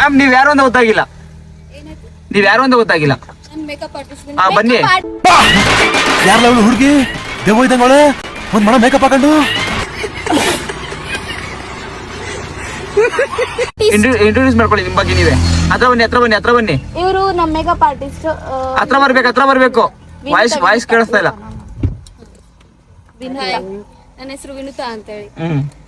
Ma'am ನೀವ್ ಯಾರು ಅಂತ ಗೊತ್ತಾಗಿಲ್ಲ. ನೀವ್ ಯಾರು ಅಂತ ಗೊತ್ತಾಗಿಲ್ಲ. ಬನ್ನಿ. ಯಾರಲ್ಲ ಅವಳು ಹುಡುಗಿ ದೇವ ಇದ್ದಂಗೆ ಒಂದ್ ಮಣ ಮೇಕಪ್ ಹಾಕೊಂಡು ಇಂಟ್ರೊಡ್ಯೂಸ್ ಮಾಡ್ಕೊಳ್ಳಿ ನಿಮ್ ಬಗ್ಗೆ ನೀವೇ. ಹತ್ರ ಬನ್ನಿ. ಇವರು ನಮ್ಮ ಮೇಕಪ್ ಆರ್ಟಿಸ್ಟ್. ಹತ್ರ ಬರ್ಬೇಕು. ವಾಯ್ಸ್ ಕೇಳಿಸ್ತಾ ಇಲ್ಲ. ವಿನಯ್, ನನ್ನ ಹೆಸರು ವಿನುತಾ ಅಂತ ಹೇಳಿ,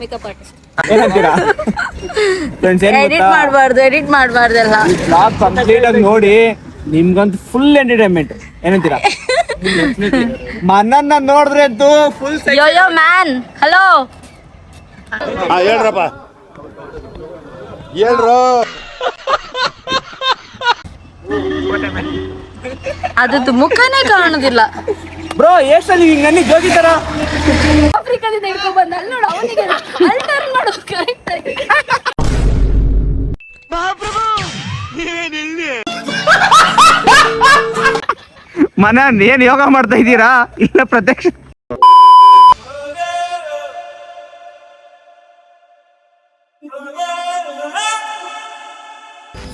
ಮೇಕಪ್ ಆರ್ಟಿಸ್ಟ್. ಎಡಿಟ್ ಮಾಡಬಾರ್ದಲ್ಲ. ಕಂಪ್ಲೀಟ್ ಆಗಿ ನೋಡಿ, ನಿಮ್ಗಂತೂ ಫುಲ್ ಎಂಟರ್ಟೈನ್ಮೆಂಟ್. ಏನಂತೀರಾ? ಮನನ್ನ ನೋಡಿದ್ರೆ ಅಂತೂ ಫುಲ್ ಯೋಯೋ ಮ್ಯಾನ್. ಹಲೋ ಹೇಳ್ರಪ್ಪ ಹೇಳ್ರು. ಅದು ಮುಖನೇ ಕಾಣೋದಿಲ್ಲ. ಬ್ರೋ ಎಷ್ಟಲ್ಲಿ ಹಿಂಗ ನನಗೆ ಹೋಗಿದ್ದಾರ ಆಫ್ರಿಕಾದಿಂದ ಹಿಡ್ಕೊಂಡ್ ಬಂದ ಅಲ್ಲಿ ನೋಡು, ಅವನಿಗೆ ಅಲ್ಟರ್ ಮಾಡು ಕರೆಕ್ಟ್ ಆಗಿ. ಮನನ್ ಏನ್ ಯೋಗ ಮಾಡ್ತಾ ಇದ್ದೀರಾ? ಇಲ್ಲ ಪ್ರತ್ಯಕ್ಷ.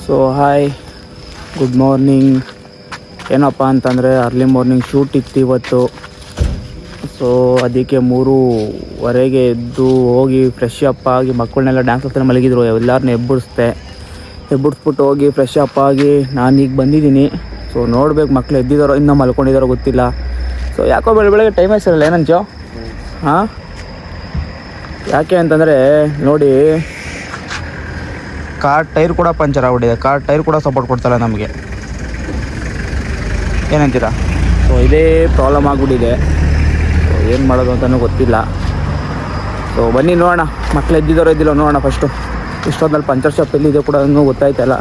So hi, good morning. ಏನಪ್ಪ ಅಂತಂದರೆ ಅರ್ಲಿ ಮಾರ್ನಿಂಗ್ ಶೂಟ್ ಇತ್ತು ಇವತ್ತು. ಸೊ ಅದಕ್ಕೆ 3:15 ಎದ್ದು ಹೋಗಿ ಫ್ರೆಶ್ ಅಪ್ ಆಗಿ ಮಕ್ಕಳನ್ನೆಲ್ಲ ಡ್ಯಾನ್ಸ್ ಹತ್ರ ಮಲಗಿದ್ರು, ಎಲ್ಲರನ್ನೂ ಎಬ್ಬುಡಿಸ್ಬಿಟ್ಟು ಹೋಗಿ ಫ್ರೆಶ್ ಅಪ್ ಆಗಿ ನಾನೀಗ ಬಂದಿದ್ದೀನಿ. ಸೊ ನೋಡ್ಬೇಕು ಮಕ್ಳು ಎದ್ದಿದ್ದಾರೋ ಇನ್ನೂ ಮಲ್ಕೊಂಡಿದ್ದಾರೋ ಗೊತ್ತಿಲ್ಲ. ಸೊ ಯಾಕೋ ಬೆಳಗ್ಗೆ ಟೈಮ್ ಸಿರಲ್ಲ ಏನಂಚೋ. ಹಾಂ, ಯಾಕೆ ಅಂತಂದರೆ ನೋಡಿ, ಕಾರ್ ಟೈರ್ ಕೂಡ ಪಂಚರ್ ಆಗ್ಬಿಟ್ಟಿದೆ. ಕಾರ್ ಟೈರ್ ಕೂಡ ಸಪೋರ್ಟ್ ಕೊಡ್ತಾಯಿಲ್ಲ ನಮಗೆ. ಏನಂತೀರಾ? ಸೊ ಇದೇ ಪ್ರಾಬ್ಲಮ್ ಆಗಿಬಿಟ್ಟಿದೆ. ಸೊ ಏನು ಮಾಡೋದು ಅಂತಲೂ ಗೊತ್ತಿಲ್ಲ. ಸೊ ಬನ್ನಿ ನೋಡೋಣ, ಮಕ್ಳು ಎದ್ದಿದ್ದಾರೋ ಎದ್ದಿಲ್ಲೋ ನೋಡೋಣ ಫಸ್ಟು. ಇಷ್ಟೊಂದಲ್ಲಿ ಪಂಚರ್ ಶಾಪ್ ಎಲ್ಲಿದೆ ಕೂಡ ಇನ್ನೂ ಗೊತ್ತಾಯ್ತಲ್ಲ.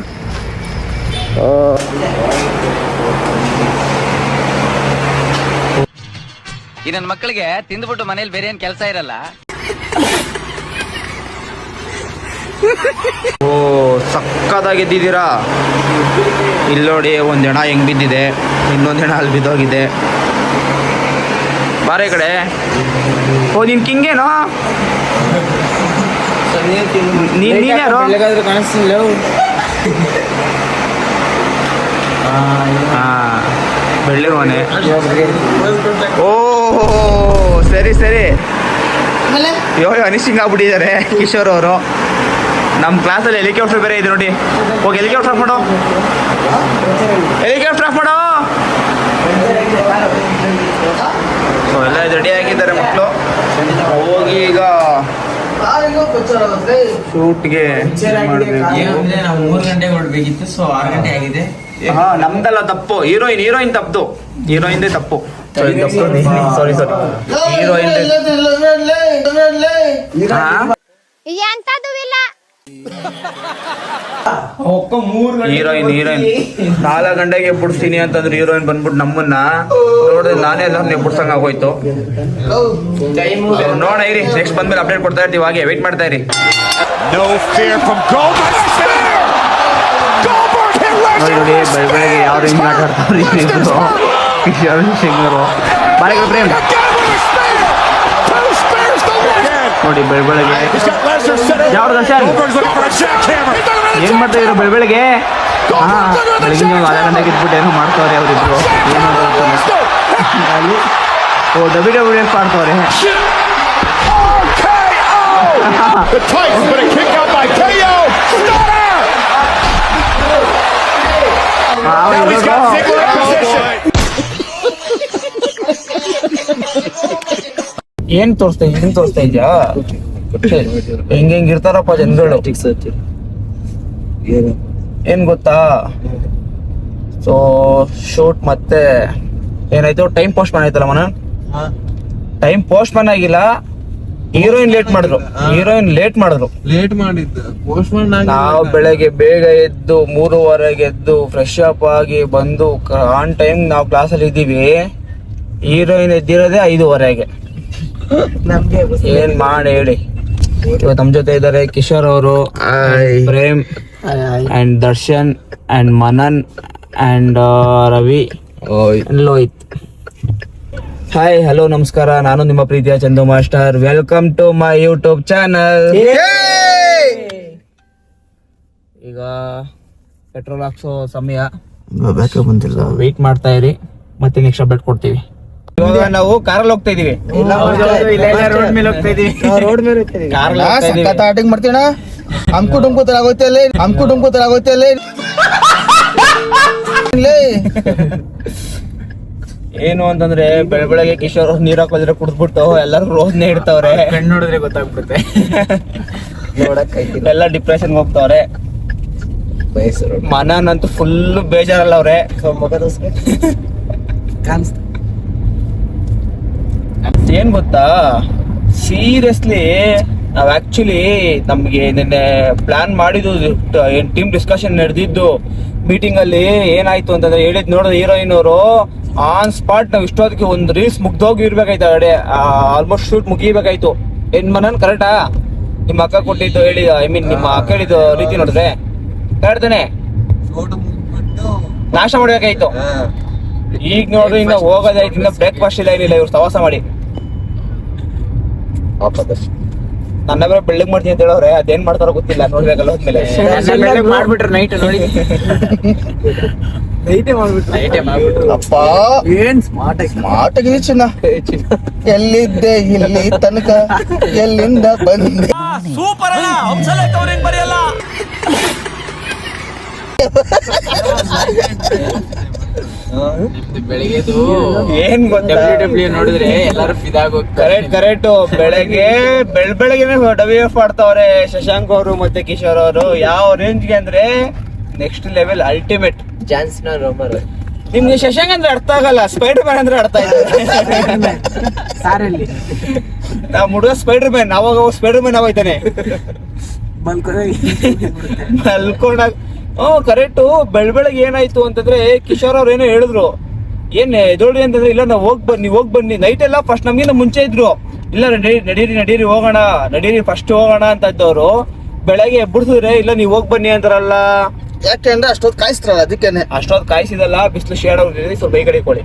ಈ ನನ್ನ ಮಕ್ಕಳಿಗೆ ತಿಂದ್ಬಿಟ್ಟು ಮನೇಲಿ ಬೇರೆ ಏನ್ ಕೆಲಸ ಇರಲ್ಲ. ಓ ಸಕ್ಕದಾಗಿ ಎದ್ದಿದ್ದೀರಾ. ಇಲ್ಲಿ ನೋಡಿ, ಒಂದು ಹೆಣ ಹೆಂಗೆ ಬಿದ್ದಿದೆ, ಇನ್ನೊಂದು ಹೆಣ ಅಲ್ಲಿ ಬಿದ್ದೋಗಿದೆ. ಬಾರೆ ಕಡೆ. ಓ ನಿನ್ ಕಿಂಗೇನೋ? ನೀನ್ಯಾರು? ಬೆಳ್ಳಿರುವನೆ. ಓ ಸರಿ ಅನಿಸಿಂಗ್ ಆಗ್ಬಿಟ್ಟಿದ್ದಾರೆ ಕಿಶೋರ್ ಅವರು. ನಮ್ಮ ಕ್ಲಾಸಲ್ಲಿ ಹೆಲಿಕಾಪ್ಟರ್ ಬೇರೆ ಇದೆ ನೋಡಿ. ಹೋಗಿ ಹೆಲಿಕಾಪ್ಟರ್ ಆಫ್ ಮಾಡೋ. ಸೊ ಎಲ್ಲ ರೆಡಿ ಆಗಿದ್ದಾರೆ ಮಕ್ಕಳು. ಹೋಗಿ ಈಗ ಶೂಟ್ಗೆ ನಾವು 3 ಗಂಟೆಗೆ ಹೊರಡ್ಬೇಕಿತ್ತು. ಸೊ 6 ಗಂಟೆ ಆಗಿದೆ. ಹಾ, ನಮ್ದಲ್ಲ ತಪ್ಪು. ಹೀರೋಯಿನ್ ತಪ್ಪು. ಹೀರೋಯಿಂದೇ ತಪ್ಪು. ಸಾರಿ ಹೀರೋಯಿನ್ ಹೀರೋಯಿನ್ 4 ಗಂಟೆಗೆ ಬಿಡಿಸ್ತೀನಿ ಅಂತಂದ್ರೆ ಹೀರೋಯಿನ್ ಬಂದ್ಬಿಟ್ಟು ನಮ್ಮನ್ನ ನೋಡಿದ್ರೆ ನಾನೇ ಎಲ್ಲರನ್ನ ಬಿಡ್ಸಂಗ್ ಆಗೋಯ್ತು. ನೋಡ ಇರಿ, ನೆಕ್ಸ್ಟ್ ಬಂದ್ಮೇಲೆ ಅಪ್ಡೇಟ್ ಕೊಡ್ತಾ ಇರ್ತೀವಿ. ಹಾಗೆ ವೇಟ್ ಮಾಡ್ತಾ ಇರಿ. ನೋಡಿ ಬೆಳಗ್ಗೆ ಯಾವ ರೇಂಜ್ ಮಾತಾಡ್ತಾರೆ ಸಿಂಗರು. ಬಾಳೆಗಳು ಪ್ರೇಮ್ ನೋಡಿ ಬೆಳಗ್ಗೆ ಯಾವ ದರ್ಶನ್ ಏನ್ ಮಾಡ್ತಾ ಇದ್ರು ಬೆಳಗ್ಗೆ. ಹಾ, ಬೆಳಗಿನ 4 ಗಂಟೆಗೆ ಇದ್ಬಿಟ್ಟು ಏನೋ ಮಾಡ್ತಾವ್ರೆ ಅವರಿಬ್ರು. ಏನು ಅಲ್ಲಿ WWE ಮಾಡ್ತಾವ್ರೆ. ಏನ್ ತೋರಿಸ್ತಾ ಇದ್ಯಾ? ಹೆಂಗ್ ಇರ್ತಾರಪ್ಪ ಜನಗಳು. ಏನ್ ಗೊತ್ತಾ, ಸೊ ಶೂಟ್ ಮತ್ತೆ ಏನಾಯ್ತು, ಟೈಮ್ ಪೋಸ್ಟ್ ಮ್ಯಾನ್ ಆಯ್ತಲ್ಲ ಮನ. ಟೈಮ್ ಪೋಸ್ಟ್ ಮ್ಯಾನ್ ಆಗಿಲ್ಲ, ಹೀರೋಯಿನ್ ಲೇಟ್ ಮಾಡಿದ್ರು. ನಾವು ಬೆಳಗ್ಗೆ ಬೇಗ ಎದ್ದು 3:15 ಎದ್ದು ಫ್ರೆಶ್ ಅಪ್ ಆಗಿ ಬಂದು ಆನ್ ಟೈಮ್ ನಾವು ಕ್ಲಾಸಲ್ಲಿ ಇದ್ದೀವಿ. ಹೀರೋಯಿನ್ ಎದ್ದಿರೋದೇ 5:15. ಏನ್ ಮಾಡಿ ಹೇಳಿ. ಇವತ್ತು ನಮ್ಮ ಜೊತೆ ಇದ್ದಾರೆ ಕಿಶೋರ್ ಅವರು, Prem and Darshan and Manan and Ravi Lohith. Hi, hello, ನಮಸ್ಕಾರ. ನಾನು ನಿಮ್ಮ ಪ್ರೀತಿಯ Chandu master. Welcome to my YouTube channel. ಈಗ ಪೆಟ್ರೋಲ್ ಹಾಕ್ಸೋ ಸಮಯ, ಬಂದಿಲ್ಲ. ವೆಯ್ಟ್ ಮಾಡ್ತಾ ಇರಿ, ಮತ್ತೆ ನೆಕ್ಸ್ಟ್ ಅಪ್ಡೇಟ್ ಕೊಡ್ತೀವಿ. ಇವಾಗ ನಾವು ಕಾರಲ್ಲಿ ಹೋಗ್ತಾ ಇದೀವಿ, ರೋಡ್ ಮೇಲೆ ಹೋಗ್ತಾ ಇದೀವಿ. ಆಟಿಂಗ್ ಮಾಡ್ತೀಣ, ಹಮ್ಕು ಡುಮ್ಕು ತರ ಆಗೋಯ್ತೆ ಅಲ್ಲೇ, ಹಮ್ಕು ಡುಮ್ಕು ತರ ಆಗೋಯ್ತೆ ಅಲ್ಲೇ. ಏನು ಅಂತಂದ್ರೆ ಬೆಳಗ್ಗೆ ಕಿಶೋರ್ ನೀರ್ ಹಾಕೋದ್ರೆ ಕುಡ್ದ್ಬಿಟ್ಟು ಎಲ್ಲರೂ ರೋದ್ನೇ ಇಡ್ತಾವ್ರೆ. ಕಣ್ಣು ನೋಡಿದ್ರೆ ಗೊತ್ತಾಗ್ಬಿಡುತ್ತೆ. ಎಲ್ಲ ಡಿಪ್ರೆಷನ್ ಹೋಗ್ತಾವ್ರೆ. ಮನನಂತೂ ಫುಲ್ ಬೇಜಾರಲ್ಲ ಅವ್ರೆ. ಏನ್ ಗೊತ್ತಾ, ಸೀರಿಯಸ್ಲಿ ನಾವ್ ಆಕ್ಚುಲಿ ನಮ್ಗೆ ನಿನ್ನೆ ಪ್ಲಾನ್ ಮಾಡಿದ್ದು, ಏನ್ ಟೀಮ್ ಡಿಸ್ಕಷನ್ ನಡೆದಿದ್ದು ಮೀಟಿಂಗ್ ಅಲ್ಲಿ ಏನಾಯ್ತು ಅಂತಂದ್ರೆ ಹೇಳಿದ್ ನೋಡೋದು ಹೀರೋಯಿನ್ ಅವರು ಆನ್ ಸ್ಪಾಟ್ ನಾವ್ ಇಷ್ಟೊತ್ತಿಗೆ ಒಂದು ರೀಲ್ಸ್ ಮುಗ್ದೋಗಿ ಇರ್ಬೇಕಾಯ್ತು. ಆಲ್ಮೋಸ್ಟ್ ಶೂಟ್ ಮುಗಿಬೇಕಾಯ್ತು. ಏನ್ ಮನನ್ ಕರೆಕ್ಟಾ? ನಿಮ್ಮ ಅಕ್ಕ ಕೊಟ್ಟಿದ್ದು ಹೇಳಿ, ಐ ಮೀನ್ ನಿಮ್ಮ ಅಕ್ಕ ಹೇಳಿದ್ದು ರೀತಿ ನೋಡಿದ್ರೆ ಕರೆಕ್ಟ್ತಾನೆ, ನಾಶ ಮಾಡ್ಬೇಕಾಯ್ತು. ಈಗ ನೋಡ್ರಿ ಇನ್ನ ಹೋಗೋದಾಯ್ತು, ಇನ್ನ ಬ್ರೇಕ್ಫಾಸ್ಟ್ ಇಲ್ಲ, ಏನಿಲ್ಲ. ಇವ್ರು ಸವಾಸ ಮಾಡಿ ನನ್ನ ಬೇರೆ ಬೆಳ್ಳಗ್ ಮಾಡ್ತೀನಿ ಅಂತ ಹೇಳೋರೆ, ಅದೇನ್ ಮಾಡ್ತಾರೋ ಗೊತ್ತಿಲ್ಲ, ನೋಡ್ಬೇಕಲ್ಲ ಹೋದ್ಮೇಲೆ. ಮಾಡ್ಬಿಟ್ರೆ ನೈಟ್ ನೋಡಿ, ಅಪ್ಪ ಏನ್ ಸ್ಮಾರ್ಟ್ ಆಗಿದೆ ಚಿನ್ನ. ಎಲ್ಲಿದ್ದೆ ಇಲ್ಲಿ ತನಕ, ಎಲ್ಲಿಂದ ಬಂದೆ. ಸೂಪರ್ ಅಲ್ಲ, ಬರೆಯಲ್ಲ. ಬೆಳಿಗ್ಗೆದು ಏನ್ ಗೊತ್ತಾ, ನೋಡಿದ್ರೆ ಎಲ್ಲಾರು ಫಿದಾಗ ಕರೆಕ್ಟ್ ಬೆಳಗ್ಗೆ ಬೆಳಗ್ಗೆನೆ WF ಆಡ್ತಾವ್ರೆ ಶಶಾಂಕ್ ಅವರು ಮತ್ತೆ ಕಿಶೋರ್ ಅವರು. ಯಾವ ರೇಂಜ್ಗೆ ಅಂದ್ರೆ ನೆಕ್ಸ್ಟ್ ಲೆವೆಲ್, ಅಲ್ಟಿಮೇಟ್. ಜಾನ್ಸಿನ ರೋಮರ್. ನಿಮ್ಗೆ ಶಶಾಂಕ್ ಅಂದ್ರೆ ಅರ್ಥ ಆಗಲ್ಲ, ಸ್ಪೈಡರ್ ಮ್ಯಾನ್ ಅಂದ್ರೆ ಅರ್ಥ ಆಯ್ತು. ನಾವ್ ಹುಡುಗ ಸ್ಪೈಡರ್ ಮ್ಯಾನ್, ಅವಾಗ ಸ್ಪೈಡರ್ ಮ್ಯಾನ್ ಆಗೋಯ್ತಾನೆ ಮಲ್ಕೊಂಡಾಗ. ಕರೆಕ್ಟು. ಬೆಳಗ್ಗೆ ಏನಾಯ್ತು ಅಂತಂದ್ರೆ ಕಿಶೋರ್ ಅವ್ರು ಏನೋ ಹೇಳಿದ್ರು, ಏನ್ ಎದೋಳಿ ಅಂತಂದ್ರೆ, ಇಲ್ಲ ನಾವು ನೀವ್ ಹೋಗ್ ಬನ್ನಿ. ನೈಟ್ ಎಲ್ಲ ಫಸ್ಟ್ ನಮ್ಗಿಂತ ಮುಂಚೆ ಇದ್ರು, ಇಲ್ಲ ನಡೀರಿ ಹೋಗೋಣ, ನಡೀರಿ ಫಸ್ಟ್ ಹೋಗೋಣ ಅಂತ ಇದ್ದವ್ರು ಬೆಳಗ್ಗೆ ಎಬ್ಬಿಸಿದ್ರೆ, ಇಲ್ಲ ನೀವ್ ಹೋಗ್ ಬನ್ನಿ ಅಂತಾರಲ್ಲ. ಯಾಕೆಂದ್ರೆ ಅಷ್ಟೊತ್ತು ಕಾಯಿಸ್ತಾರಲ್ಲ, ಅದಕ್ಕೇನೆ. ಅಷ್ಟೊತ್ತು ಕಾಯಿಸಿದಲ್ಲ, ಬಿಸಿಲು ಶೇಡ್ ಅವ್ರಿಗೆ ಸ್ವಲ್ಪ ಈ ಕಡೆ ಕೊಡಿ.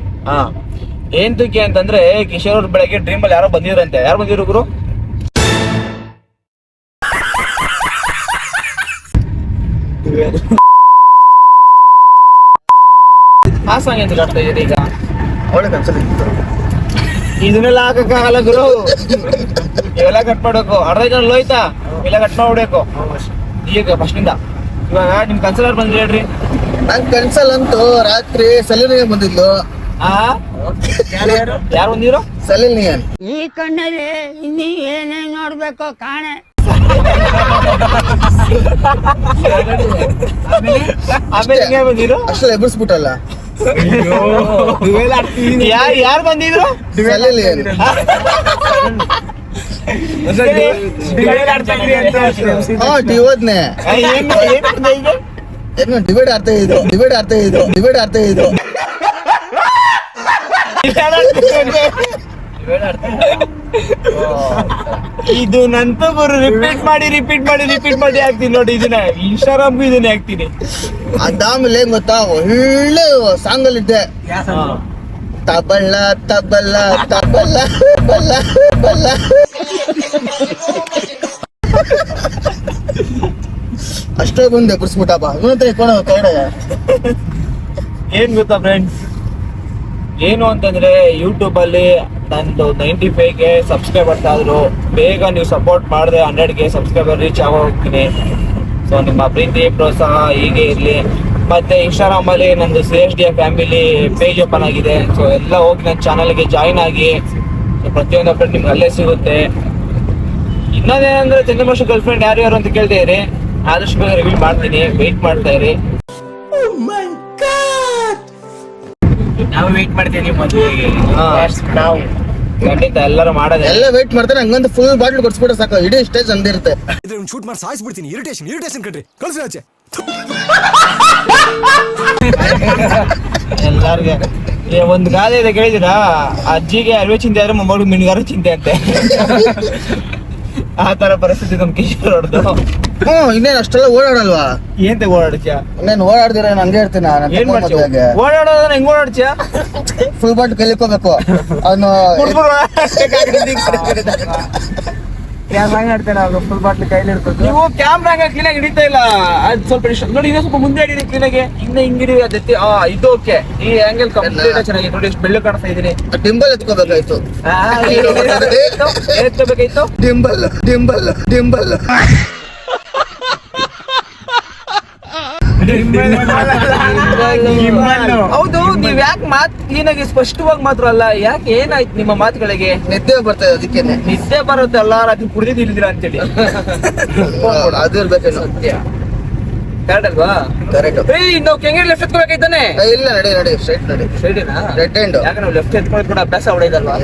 ಏಂತಕ್ಕೆ ಅಂತಂದ್ರೆ ಕಿಶೋರ್ ಅವ್ರ ಬೆಳಗ್ಗೆ ಡ್ರೀಮ್ ಅಲ್ಲಿ ಯಾರೋ ಬಂದಿದ್ರಂತೆ. ಯಾರು ಬಂದಿದ್ರು ಗುರು? ಆ ಸಾಂಗ್ ಎಂತ ಆಡ್ತಾ ಇದೀರಿ ಈಗ? ಅವಳೆ ಕನ್ಸಲ್ ಇದನ್ನೆಲ್ಲ ಹಾಕಕ್ಕಾಗಲ್ಲ ಗುರು, ಇವೆಲ್ಲ ಕಟ್ ಮಾಡ್ಬೇಕು. ಅರ್ಧ ಹೋಯ್ತಾ, ಇಲ್ಲ ಕಟ್ ಮಾಡ್ಬಿಡ್ಬೇಕು ಈಗ ಫಸ್ಟ್ ಇಂದ. ಇವಾಗ ನಿಮ್ ಕನ್ಸಲರ್ ಬಂದ್ರಿ ಹೇಳ್ರಿ. ನನ್ ಕನ್ಸಲ್ ಅಂತೂ ರಾತ್ರಿ ಸಲೀನಿಗೆ ಬಂದಿದ್ಲು. ಯಾರು ಬಂದಿದ್ರು? ಸಲೀನಿಯನ್. ಈ ಕಣ್ಣಲ್ಲಿ ಇನ್ನೀ ಏನೇನ್ ನೋಡ್ಬೇಕು ಕಾಣೆ. ಆಮೇಲೆ ಹಿಂಗೆ ಬಂದಿದ್ರು, ಅಷ್ಟೆಲ್ಲ ಎಬ್ಬಿಸ್ಬಿಟ್ಟಲ್ಲ. ಯಾರು ಬಂದಿದ್ರು? ಸಲೀನಿಯನ್. ಓದ್ನೆ ಏನು ಡಿವೈಡ್ ಅರ್ಥ ಇದು. ಇದು ನಂತ ಗುರು ರಿಪೀಟ್ ಮಾಡಿ ಹಾಕ್ತೀನಿ ನೋಡಿ. ಇದನ್ನ ಇನ್ಸ್ಟಾಗ್ರಾಮ್ಗೂ ಇದನ್ನೇ ಹಾಕ್ತೀನಿ. ಅದಾದ್ಮೇಲೆ ಏನ್ ಗೊತ್ತಾ, ಒಳ್ಳೆ ಸಾಂಗ್ ಅಲ್ಲಿ ಇದ್ದೆ. ತಬಲ್ಲ ತಬಲ್ಲ ತಬಲ್ಲ ಬಲ್ಲ ಬಲ್ಲ. ಅಷ್ಟೇ ಬಂದೆ ಬಿಡಿಸ್ಬಿಟ್ಟಪ್ಪ. ಏನ್ ಗೊತ್ತಾ ಫ್ರೆಂಡ್ಸ್, ಏನು ಅಂತಂದ್ರೆ ಯೂಟ್ಯೂಬ್ ಅಲ್ಲಿ ನಂದು 95K ಸಬ್ಸ್ಕ್ರೈಬರ್ಸ್ ಆದ್ರು. ಬೇಗ ನೀವು ಸಪೋರ್ಟ್ ಮಾಡಿದ್ರೆ 100K ಸಬ್ಸ್ಕ್ರೈಬರ್ ರೀಚ್ ಹೋಗ್ತೀನಿ. ಸೊ ನಿಮ್ಮ ಪ್ರೀತಿ ಪ್ರೋತ್ಸಾಹ ಹೀಗೆ ಇರಲಿ. ಮತ್ತೆ ಇನ್ಸ್ಟಾಗ್ರಾಮ್ ಅಲ್ಲಿ ನಂದು CSDF ಫ್ಯಾಮಿಲಿ ಪೇಜ್ ಓಪನ್ ಆಗಿದೆ. ಸೊ ಎಲ್ಲ ಹೋಗಿ ನನ್ನ ಚಾನಲ್ಗೆ ಜಾಯಿನ್ ಆಗಿ. ಪ್ರತಿಯೊಂದು ಅಪ್ಡೇಟ್ ನಿಮ್ಗೆ ಅಲ್ಲೇ ಸಿಗುತ್ತೆ. ಇನ್ನೊಂದೇನಂದ್ರೆ ಚಂದ್ರಮೋಷ ಗರ್ಲ್ ಫ್ರೆಂಡ್ ಯಾರು ಅಂತ ಕೇಳ್ತಾ ಇರಿ, ಆದಷ್ಟು ಬೇಗ ರಿವೀಲ್ ಮಾಡ್ತೀನಿ, ವೆಯ್ಟ್ ಮಾಡ್ತಾ ಇರಿ. ನಾವು ವೇಟ್ ಮಾಡ್ತೀವಿ ಮದುವೆಗೆ. ನಾವು ಖಂಡಿತ ಎಲ್ಲರೂ ಮಾಡೋದು, ಎಲ್ಲ ವೇಟ್ ಮಾಡ್ತಾರೆ. ಹಂಗಂತ ಫುಲ್ ಬಾಟ್ಲ್ ಕೊಡ್ಸ್ಬಿಟ್ರೆ ಸಾಕು, ಇಡೀ ಸ್ಟೇಜ್ ಅಂದಿರುತ್ತೆ. ಶೂಟ್ ಮಾಡಿ ಸಾಯಿಸ್ಬಿಡ್ತೀನಿ. ಇರಿಟೇಷನ್ ಕಣ್ರಿ, ಕಳ್ಸಿ ಆಚೆ. ಎಲ್ಲಾರ್ಗೆ ಒಂದು ಗಾದೆ ಇದೆ ಕೇಳಿದಿರಾ? ಅಜ್ಜಿಗೆ ಅರಿವೆ ಚಿಂತೆ ಆದ್ರೆ ಮೊಮ್ಮಗಳು ಮಿಣ್ಗಾರು ಚಿಂತೆ ಅಂತೆ. ಆ ತರ ಪರಿಸ್ಥಿತಿ ನಮ್ ಕಿಶೋರ್ ಅವ್ರದ್ದು. ಇನ್ನೇನು ಅಷ್ಟೆಲ್ಲ ಓಡಾಡಲ್ವಾ? ಏನ್ ಓಡಾಡ್ತೀಯ? ಇನ್ನೇನು ಓಡಾಡ್ದಿರ ಹಂಗೆ ಇರ್ತೀನಿ. ಏನ್ ಮಾಡ್ತೀಯ? ಓಡಾಡೋದನ್ನ ಹೆಂಗ್ ಓಡಾಡ್ತೀಯ? ಫುಲ್ ಬಾಟ್ ಕಲಿಕೋಬೇಕು ಅವನು. ಫುಲ್ ಬಾಟ್ಲಿ ಕೈಲಿ ಇರ್ತದೆ. ನೀವು ಕ್ಯಾಮ್ರಾಗ ಕ್ಲೀನಾಗಿ ಹಿಡಿತಾ ಇಲ್ಲ. ಅದ್ ಸ್ವಲ್ಪ ನೋಡಿ, ಇನ್ನೂ ಸ್ವಲ್ಪ ಮುಂದೆ ಹಿಡೀರಿ ಕ್ಲೀನಾಗಿ. ಇನ್ನು ಹಿಂಗಿಡಿ ಅದಕ್ಕೆ ಇದು ಓಕೆ. ಈ ಆಂಗಲ್ ಕಂಪ್ಲೀಟ್ ಚೆನ್ನಾಗಿದೆ ನೋಡಿ, ಎಷ್ಟು ಬೆಳ್ಳು ಕಾಣಿಸ್ತಾ ಇದೀನಿ. ಡಿಂಬಲ್ ಎತ್ಕೋಬೇಕಾಯ್ತು. ಎತ್ಕೋಬೇಕಾಯ್ತು. ಡಿಂಬಲ್ ಡಿಂಬಲ್ ಡಿಂಬಲ್ ಹೌದು, ನೀವ್ ಯಾಕೆ ಮಾತ್ ಕ್ಲೀನಾಗಿ ಸ್ಪಷ್ಟವಾಗಿ ಮಾತ್ರ ಅಲ್ಲ, ಯಾಕೆ ಏನಾಯ್ತು ನಿಮ್ಮ ಮಾತುಗಳಿಗೆ? ನಿದ್ದೆ ಬರ್ತಾ ಇದೆ ಅದಕ್ಕೇನೆ. ನಿದ್ದೆ ಬರುತ್ತಲ್ಲ, ರಾತ್ರಿ ಕುಡಿದು ಇಲ್ದಿರ ಅಂತೇಳಿ. ಅದು ಇರ್ಬೇಕೇನು. ಕರೆಕ್ಟ್ ಅಲ್ವಾ? ಕರೆಕ್ಟ್. ನಾವು ಕೆಂಗೇರಿ ಲೆಫ್ಟ್ ಎತ್ಕೋಬೇಕಾಯ್ತಾನೆ. ಇಲ್ಲ, ನಡಿ ನಡಿ ಸ್ಟ್ರೈಟ್ ನಡಿ. ಸ್ಟ್ರೈಟೇನಾ? Red hand. ಯಾಕೆ ನಾವು ಲೆಫ್ಟ್ ಎತ್ಕೊಳ್ಳೋದು ಕೂಡ ಅಭ್ಯಾಸ ಹೊಡೆದಲ್ವಾ?